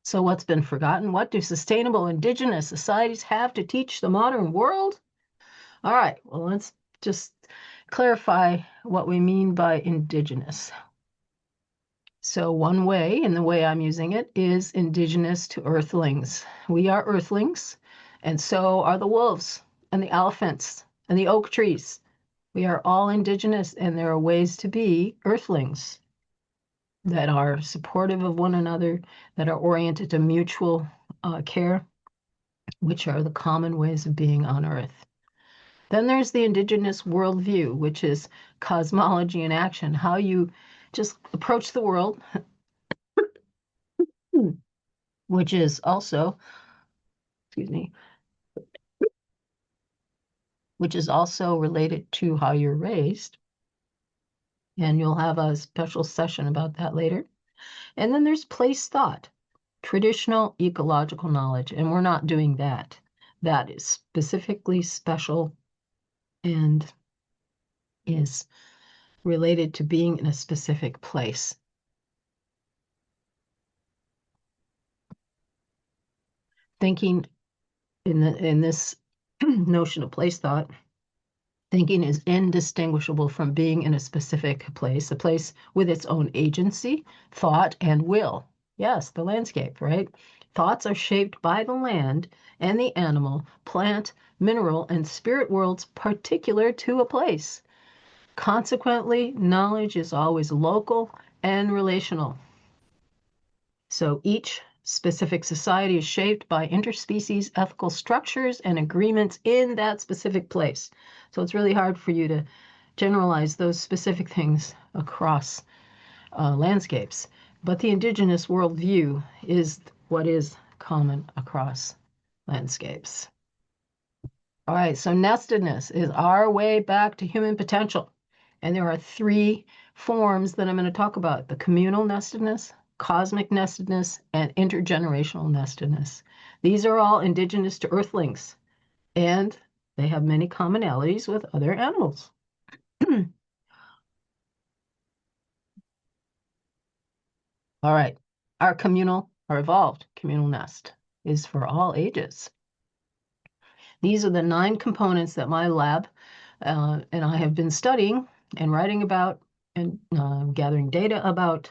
So what's been forgotten? What do sustainable indigenous societies have to teach the modern world? All right, well, let's just clarify what we mean by indigenous. So one way, and the way I'm using it, is indigenous to earthlings. We are earthlings, and so are the wolves and the elephants and the oak trees. We are all indigenous, and there are ways to be earthlings that are supportive of one another, that are oriented to mutual care, which are the common ways of being on Earth. Then there's the indigenous worldview, which is cosmology in action, how you just approach the world, which is also, excuse me, which is also related to how you're raised. And you'll have a special session about that later. And then there's place thought, traditional ecological knowledge, and we're not doing that. That is specifically special and is related to being in a specific place. Thinking in this notion of place thought, thinking is indistinguishable from being in a specific place, a place with its own agency, thought, and will. Yes, the landscape, right? Thoughts are shaped by the land and the animal, plant, mineral, and spirit worlds particular to a place. Consequently, knowledge is always local and relational. So each specific society is shaped by interspecies ethical structures and agreements in that specific place. So it's really hard for you to generalize those specific things across landscapes. But the indigenous worldview is what is common across landscapes. All right, so nestedness is our way back to human potential. And there are three forms that I'm going to talk about: the communal nestedness, cosmic nestedness, and intergenerational nestedness. These are all indigenous to earthlings, and they have many commonalities with other animals. All right, our evolved communal nest is for all ages. These are the 9 components that my lab and I have been studying and writing about and gathering data about.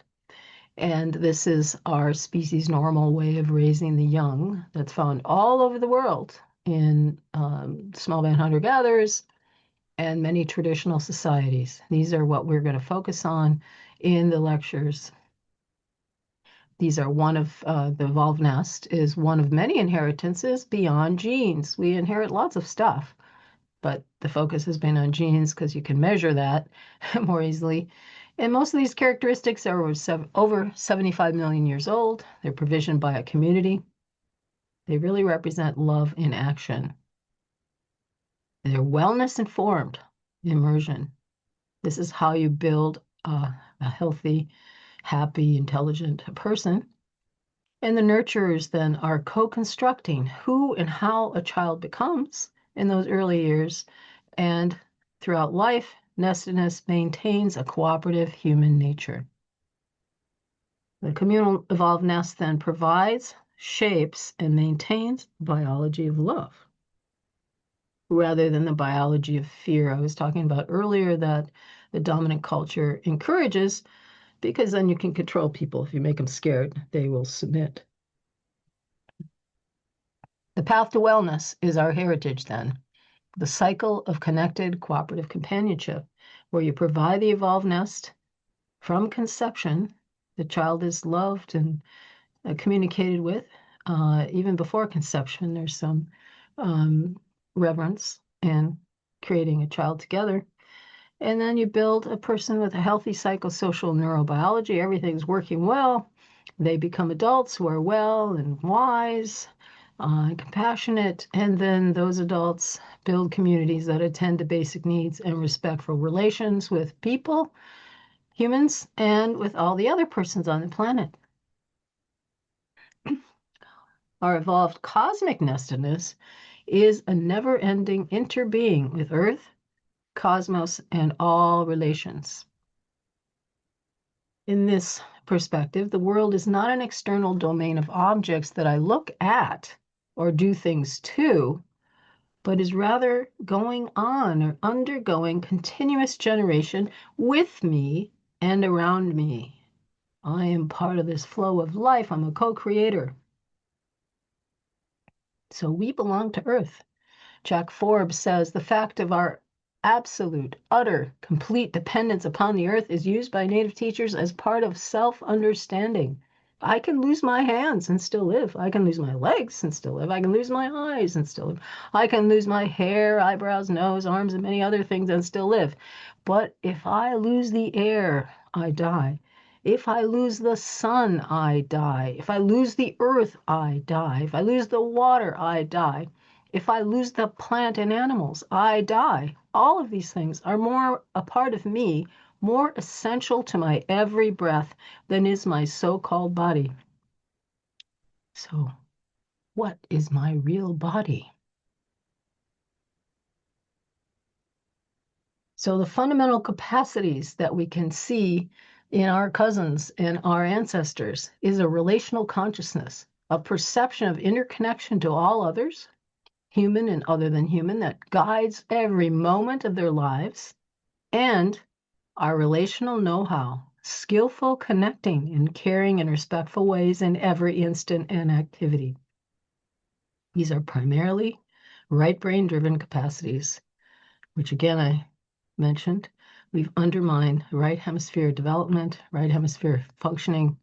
And this is our species normal way of raising the young that's found all over the world in small band hunter-gatherers and many traditional societies. These are what we're going to focus on in the lectures. These are one of the evolved nest is one of many inheritances beyond genes. We inherit lots of stuff, but the focus has been on genes because you can measure that more easily. And most of these characteristics are over 75 million years old. They're provisioned by a community. They really represent love in action. They're wellness-informed immersion. This is how you build a healthy, happy, intelligent person. And the nurturers then are co-constructing who and how a child becomes in those early years. And throughout life, nestedness maintains a cooperative human nature. The communal evolved nest then provides, shapes, and maintains biology of love rather than the biology of fear I was talking about earlier that the dominant culture encourages, because then you can control people. If you make them scared, they will submit. The path to wellness is our heritage then. The cycle of connected cooperative companionship, where you provide the evolved nest from conception. The child is loved and communicated with. Even before conception, there's some reverence and creating a child together. And then you build a person with a healthy psychosocial neurobiology. Everything's working well. They become adults who are well and wise, compassionate, and then those adults build communities that attend to basic needs and respectful relations with people, humans, and with all the other persons on the planet. Our evolved cosmic nestedness is a never-ending interbeing with Earth, cosmos, and all relations. In this perspective, the world is not an external domain of objects that I look at or do things to, but is rather going on or undergoing continuous generation with me and around me. I am part of this flow of life. I'm a co-creator. So we belong to Earth. Jack Forbes says the fact of our absolute, utter, complete dependence upon the Earth is used by Native teachers as part of self-understanding. I can lose my hands and still live. I can lose my legs and still live. I can lose my eyes and still live. I can lose my hair, eyebrows, nose, arms, and many other things and still live. But if I lose the air, I die. If I lose the sun, I die. If I lose the earth, I die. If I lose the water, I die. If I lose the plant and animals, I die. All of these things are more a part of me, more essential to my every breath than is my so-called body. So, what is my real body? So, the fundamental capacities that we can see in our cousins and our ancestors is a relational consciousness, a perception of interconnection to all others, human and other than human, that guides every moment of their lives, and our relational know-how, skillful connecting in caring and respectful ways in every instant and activity. These are primarily right brain driven capacities, which again I mentioned. We've undermined right hemisphere development, right hemisphere functioning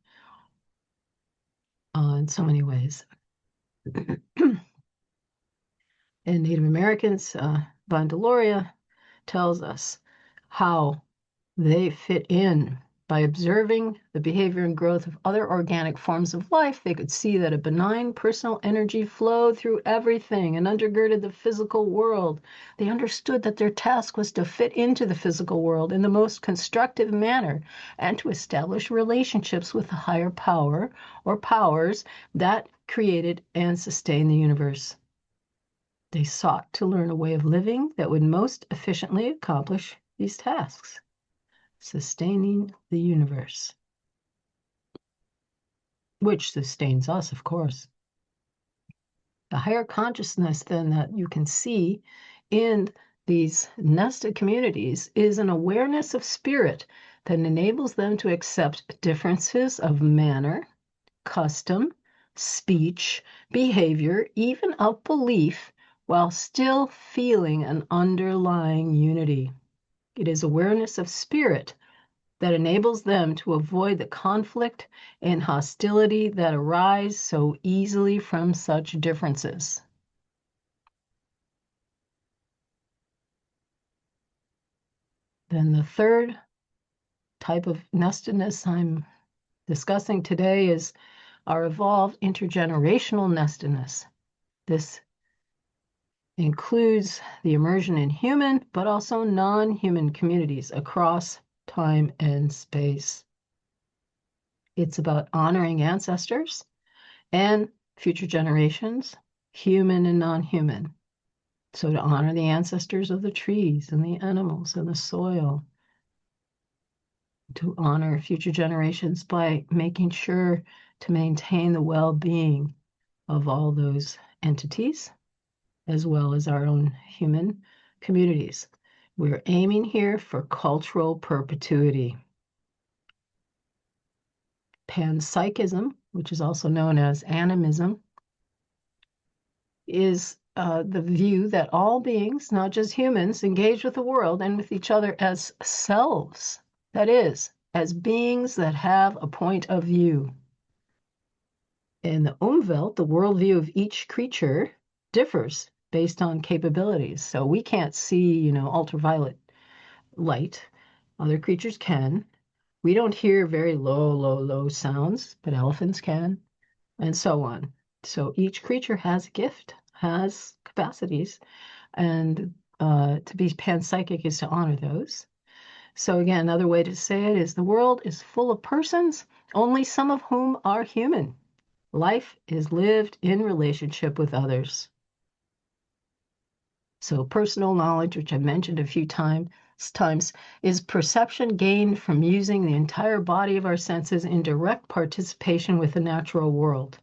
in so many ways. And Native Americans, Bandaloria tells us how they fit in. By observing the behavior and growth of other organic forms of life, they could see that a benign personal energy flowed through everything and undergirded the physical world. They understood that their task was to fit into the physical world in the most constructive manner and to establish relationships with the higher power or powers that created and sustained the universe. They sought to learn a way of living that would most efficiently accomplish these tasks. Sustaining the universe, which sustains us, of course. The higher consciousness then that you can see in these nested communities is an awareness of spirit that enables them to accept differences of manner, custom, speech, behavior, even of belief, while still feeling an underlying unity. It is awareness of spirit that enables them to avoid the conflict and hostility that arise so easily from such differences. Then the third type of nestedness I'm discussing today is our evolved intergenerational nestedness. This includes the immersion in human, but also non-human communities across time and space. It's about honoring ancestors and future generations, human and non-human. So to honor the ancestors of the trees and the animals and the soil, to honor future generations by making sure to maintain the well-being of all those entities, as well as our own human communities. We're aiming here for cultural perpetuity. Panpsychism, which is also known as animism, is the view that all beings, not just humans, engage with the world and with each other as selves. That is, as beings that have a point of view. In the Umwelt, the worldview of each creature differs based on capabilities. So we can't see, ultraviolet light. Other creatures can. We don't hear very low sounds, but elephants can, and so on. So each creature has a gift, has capacities, and to be panpsychic is to honor those. So again, another way to say it is the world is full of persons, only some of whom are human. Life is lived in relationship with others. So personal knowledge, which I mentioned a few times, is perception gained from using the entire body of our senses in direct participation with the natural world.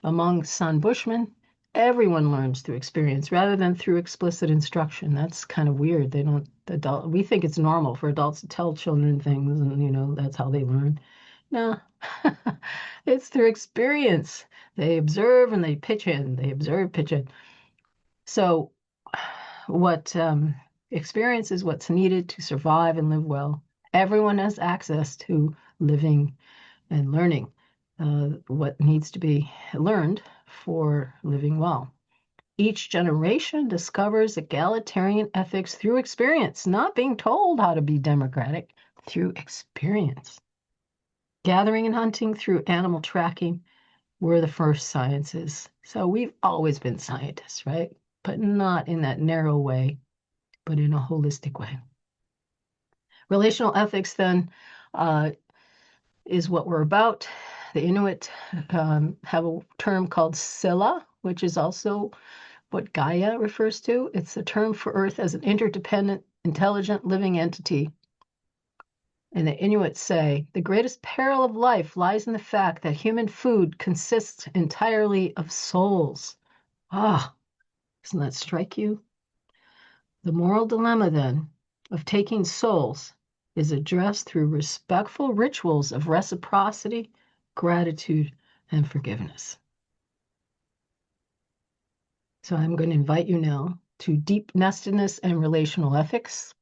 Among San Bushmen, everyone learns through experience rather than through explicit instruction. That's kind of weird. We think it's normal for adults to tell children things and, that's how they learn. No, it's through experience. They observe and they pitch in. They observe, pitch in. So what experience is what's needed to survive and live well. Everyone has access to living and learning. what needs to be learned for living well. Each generation discovers egalitarian ethics through experience, not being told how to be democratic, through experience. Gathering and hunting through animal tracking were the first sciences. So we've always been scientists, right? But not in that narrow way, but in a holistic way. Relational ethics, then, is what we're about. The Inuit have a term called sila, which is also what Gaia refers to. It's a term for Earth as an interdependent, intelligent, living entity. And the Inuit say, the greatest peril of life lies in the fact that human food consists entirely of souls. Ah, doesn't that strike you? The moral dilemma, then, of taking souls is addressed through respectful rituals of reciprocity, gratitude, and forgiveness. So I'm going to invite you now to deep nestedness and relational ethics.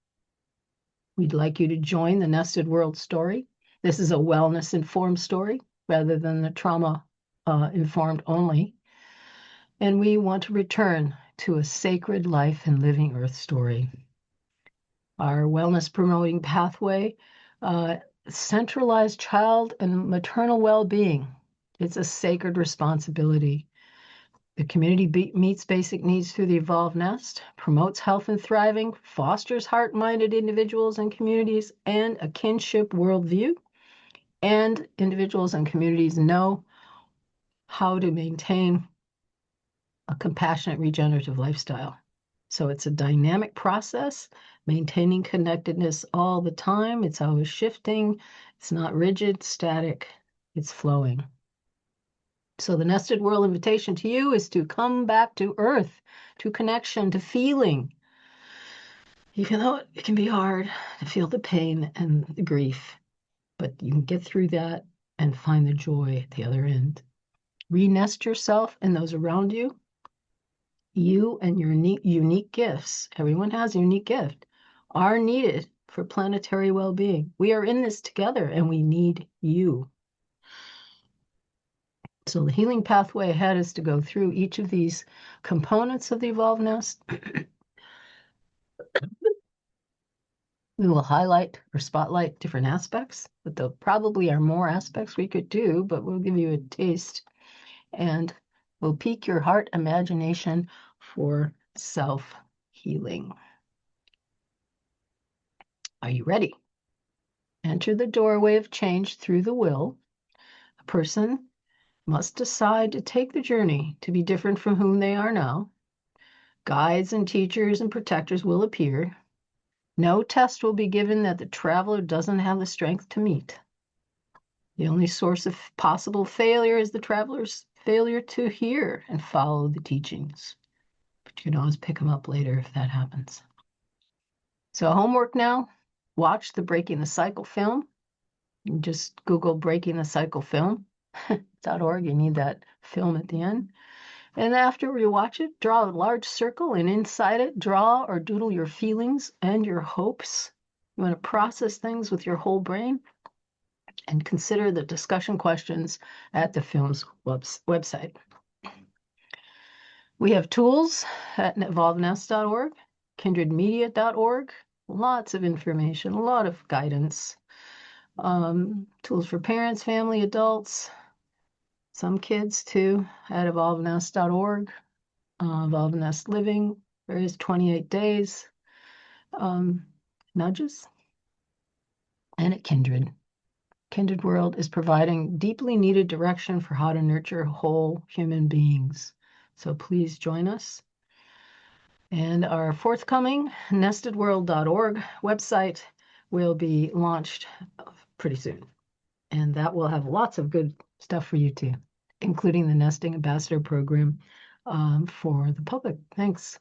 We'd like you to join the Nested World story. This is a wellness-informed story rather than the trauma-informed only. And we want to return to a sacred life and living Earth story. Our wellness-promoting pathway, centralized child and maternal well-being. It's a sacred responsibility. The community meets basic needs through the Evolved Nest, promotes health and thriving, fosters heart-minded individuals and communities, and a kinship worldview. And individuals and communities know how to maintain a compassionate, regenerative lifestyle. So it's a dynamic process, maintaining connectedness all the time. It's always shifting. It's not rigid, static. It's flowing. So the Nested World invitation to you is to come back to Earth, to connection, to feeling. Even though it can be hard to feel the pain and the grief, but you can get through that and find the joy at the other end. Re-nest yourself and those around you. You and your unique gifts, everyone has a unique gift, are needed for planetary well-being. We are in this together and we need you. So the healing pathway ahead is to go through each of these components of the Evolved Nest. We will highlight or spotlight different aspects, but there probably are more aspects we could do, but we'll give you a taste. And we'll pique your heart imagination for self-healing. Are you ready? Enter the doorway of change through the will. A person must decide to take the journey to be different from whom they are now. Guides and teachers and protectors will appear. No test will be given that the traveler doesn't have the strength to meet. The only source of possible failure is the traveler's failure to hear and follow the teachings. But you can always pick them up later if that happens. So homework now, watch the Breaking the Cycle film. You just Google Breaking the Cycle film. .org. You need that film at the end. And after you watch it, draw a large circle, and inside it, draw or doodle your feelings and your hopes. You want to process things with your whole brain and consider the discussion questions at the film's website. We have tools at evolvednest.org, kindredmedia.org, lots of information, a lot of guidance. Tools for parents, family, adults, some kids too, at evolvednest.org, Evolved Nest Living, various 28 days, nudges, and at Kindred. Kindred World is providing deeply needed direction for how to nurture whole human beings. So please join us. And our forthcoming nestedworld.org website will be launched pretty soon. And that will have lots of good stuff for you too, including the Nesting Ambassador Program for the public. Thanks.